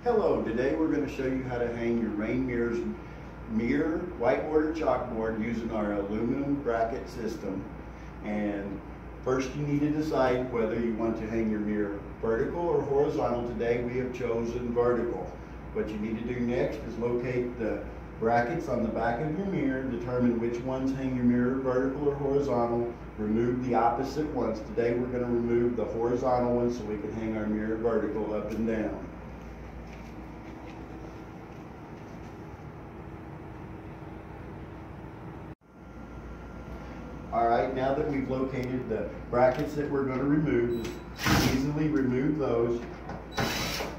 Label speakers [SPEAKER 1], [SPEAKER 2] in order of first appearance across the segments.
[SPEAKER 1] Hello, today we're going to show you how to hang your Rayne mirror whiteboard or chalkboard using our aluminum bracket system. And first you need to decide whether you want to hang your mirror vertical or horizontal. Today we have chosen vertical. What you need to do next is locate the brackets on the back of your mirror, determine which ones hang your mirror vertical or horizontal, remove the opposite ones. Today we're going to remove the horizontal ones so we can hang our mirror vertical up and down. Alright, now that we've located the brackets that we're going to remove, just easily remove those.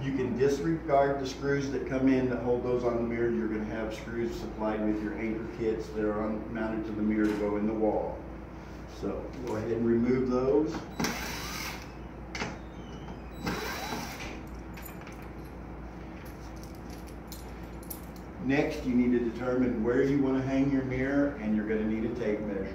[SPEAKER 1] You can disregard the screws that come in that hold those on the mirror. You're going to have screws supplied with your anchor kits that are mounted to the mirror to go in the wall. So go ahead and remove those. Next, you need to determine where you want to hang your mirror, and you're going to need a tape measure.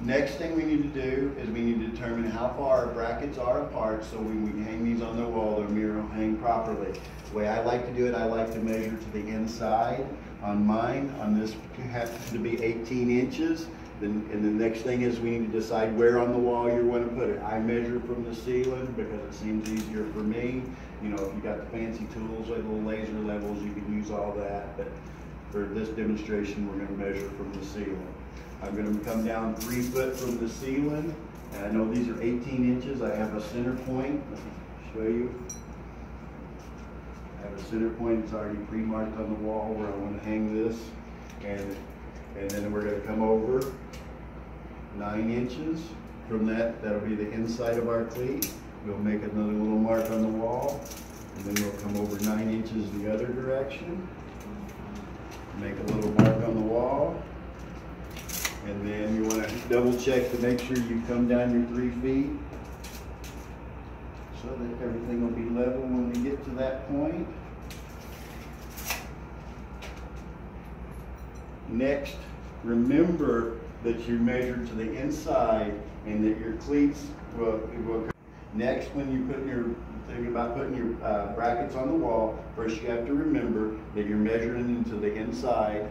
[SPEAKER 1] Next thing we need to do is we need to determine how far our brackets are apart so when we hang these on the wall, the mirror will hang properly. The way I like to do it, I like to measure to the inside. On mine, on this happens to be 18 inches. And the next thing is we need to decide where on the wall you want to put it. I measure from the ceiling because it seems easier for me. You know, if you got the fancy tools like little laser levels, you can use all that. But for this demonstration, we're going to measure from the ceiling. I'm going to come down 3 foot from the ceiling, and I know these are 18 inches. I have a center point. Let me show you. I have a center point. It's already pre-marked on the wall where I want to hang this, and then we're going to come over 9 inches. From that, that'll be the inside of our cleat. We'll make another little mark on the wall, and then we'll come over 9 inches the other direction. Make a little mark on the wall. And then you want to double check to make sure you come down your 3 feet so that everything will be level when we get to that point. Next, remember that you measure to the inside and that your cleats will. Next, when you think about putting your brackets on the wall, first you have to remember that you're measuring into the inside.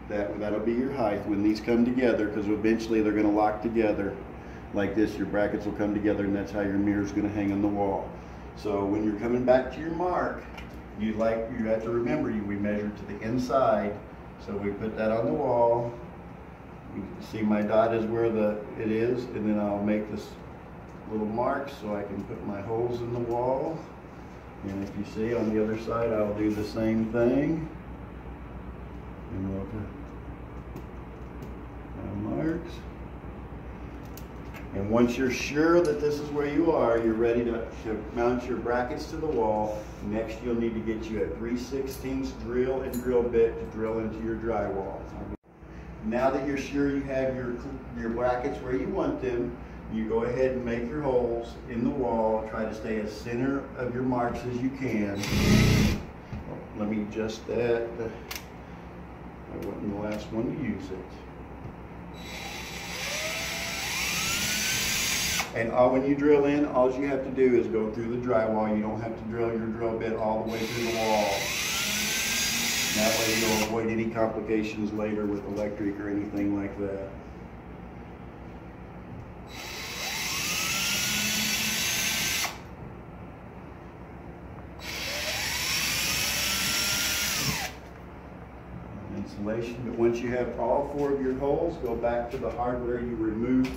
[SPEAKER 1] That'll be your height when these come together, because eventually they're going to lock together like this. Your brackets will come together, and that's how your mirror is going to hang on the wall. So when you're coming back to your mark, you have to remember we measure to the inside. So we put that on the wall. You can see my dot is where it is, and then I'll make this little mark so I can put my holes in the wall. And if you see on the other side, I'll do the same thing. And we'll put my marks. And once you're sure that this is where you are, you're ready to mount your brackets to the wall. Next, you'll need to get you a 3/16 drill and drill bit to drill into your drywall. Now that you're sure you have your brackets where you want them, you go ahead and make your holes in the wall. Try to stay as center of your marks as you can. Let me adjust that. I wasn't the last one to use it. And when you drill in, all you have to do is go through the drywall. You don't have to drill your drill bit all the way through the wall. That way you'll avoid any complications later with electric or anything like that. Insulation, but once you have all 4 of your holes, go back to the hardware you removed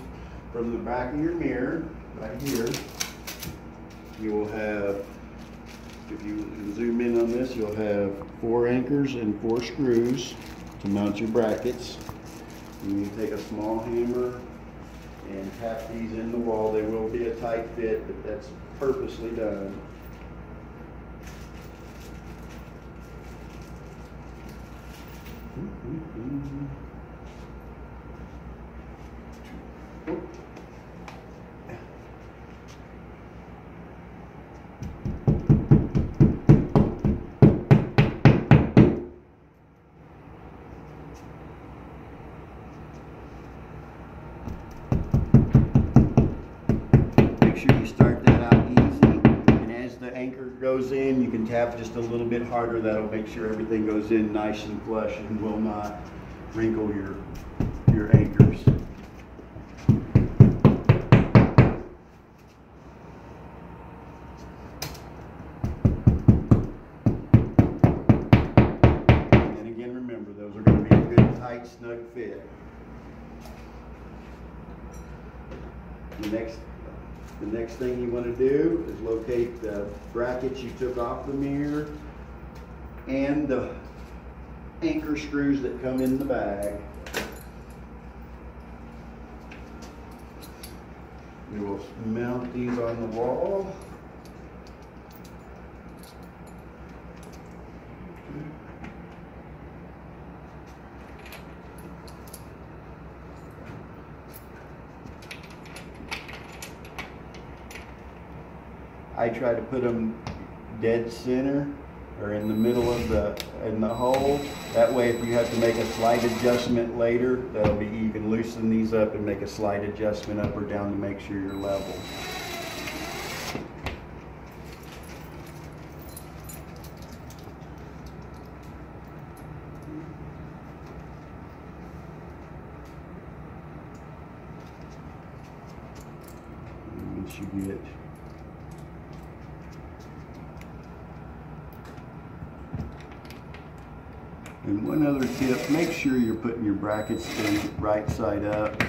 [SPEAKER 1] from the back of your mirror, right here. You will have, if you zoom in on this, you'll have 4 anchors and 4 screws to mount your brackets. And you take a small hammer and tap these in the wall. They will be a tight fit, but that's purposely done. Make sure you start that out easy, and as the anchor goes in, you can tap just a little bit harder. That'll make sure everything goes in nice and flush and will not wrinkle your anchors. And again, remember, those are going to be a good, tight, snug fit. The next thing you want to do is locate the brackets you took off the mirror and the anchor screws that come in the bag. We will mount these on the wall. I try to put them dead center or in the middle of the hole. That way, if you have to make a slight adjustment later, you can loosen these up and make a slight adjustment up or down to make sure you're level. Once you get And one other tip, make sure you're putting your brackets in right side up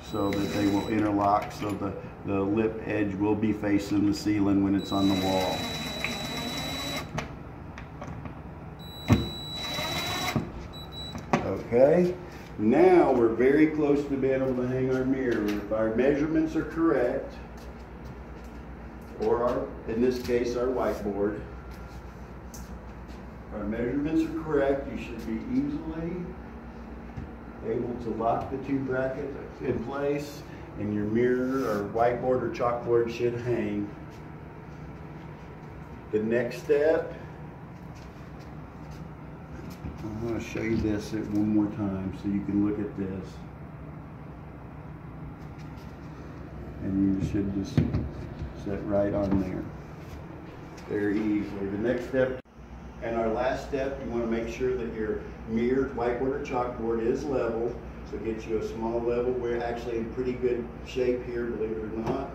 [SPEAKER 1] so that they will interlock, so the lip edge will be facing the ceiling when it's on the wall. Okay, now we're very close to being able to hang our mirror. If our measurements are correct, or in this case, our whiteboard, our measurements are correct, you should be easily able to lock the two brackets in place, and your mirror or whiteboard or chalkboard should hang. The next step, I'm going to show you this one more time so you can look at this. And you should just set right on there. Very easily. The next step, and our last step, you want to make sure that your mirrored whiteboard or chalkboard is level. So get you a small level. We're actually in pretty good shape here, believe it or not.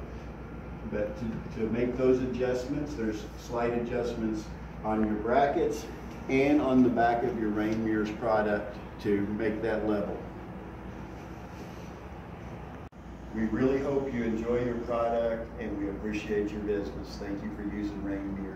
[SPEAKER 1] But to make those adjustments, there's slight adjustments on your brackets and on the back of your Rayne Mirrors product to make that level. We really hope you enjoy your product, and we appreciate your business. Thank you for using Rayne Mirrors.